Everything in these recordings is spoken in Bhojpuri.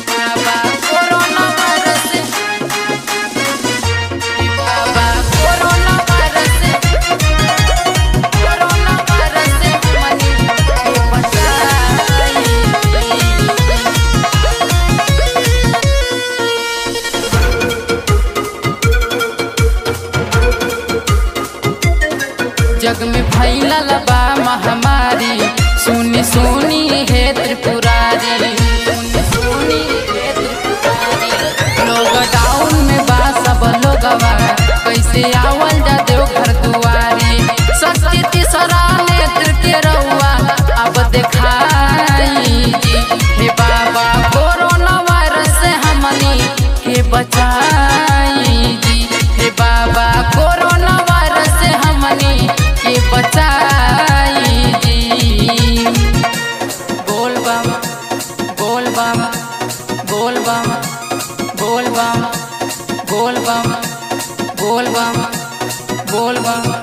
बाबा कोरोना वायरस, बाबा कोरोना वायरस, कोरोना वायरस मनी के बचाई। जग में फैलल बा महामारी, सुनी सुनी है त्रिपुरारी, सुनी सुनी है त्रिपुरारी। लॉकडाउन में बा सब लोगवा, कैसे आवल जा देव घर दुआरी। सच्ची तीसरा नेत्र के रउआ अब दिखाई जी। हे बाबा कोरोना वायरस से हमनी के बचाई जी। हे बाबा कोरोना वायरस से हमनी के बचाई जी। बोल बम बोल बम बोल बम बोल बम बोल बम बोल बम बोल बम।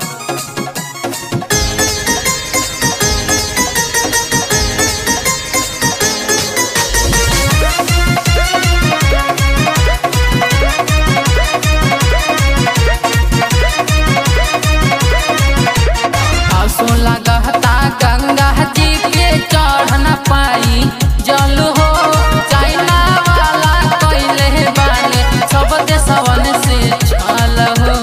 लगता गंगा जी के चढ़ न पाई जल हो। चाइना वाला कैले बाने सब देशवन से छल हो।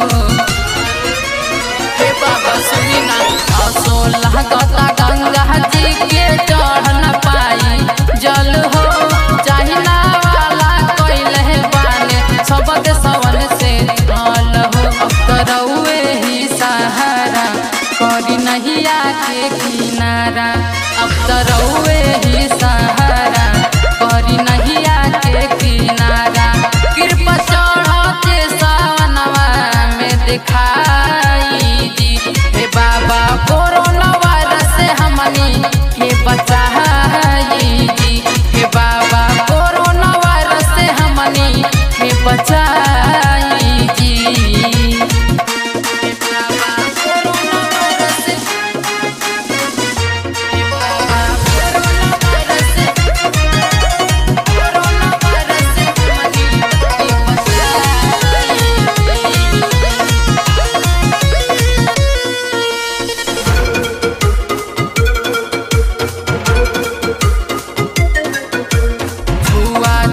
हे बाबा सुनी ना, असो लगता गंगा जी के चढ़ न पाई जल हो। चाइना वाला कैले बाने सब देशवन से छल हो। अब तो रउए ही सहारा करी नहिया के किनारा। अब तो रउए ही सहारा करी नहिया के किनारा। कृपा चढ़ते सावनवा में दिखाई जी। हे बाबा कोरोना वायरस से हमनी के बचाई जी। हे बाबा कोरोना वायरस से हमनी के बचाई जी।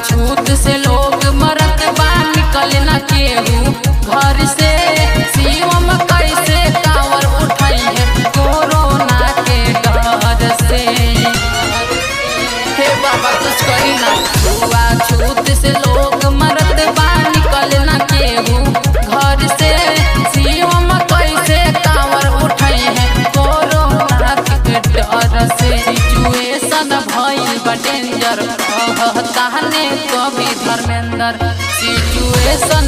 छूत से लोग मरत बा, निकल न केहू घर से। शिवम कैसे कांवर उठाई है कोरोना के डर से। हे बाबा कुछ करी ना, छूत से लोग मरत बा, निकल न केहू घर से। शिवम कैसे कांवर उठाई है कोरोना के डर से। सिचुएशन भइल बा डेंजर, कहता ने कभी धर्मेंद्र। सिचुएशन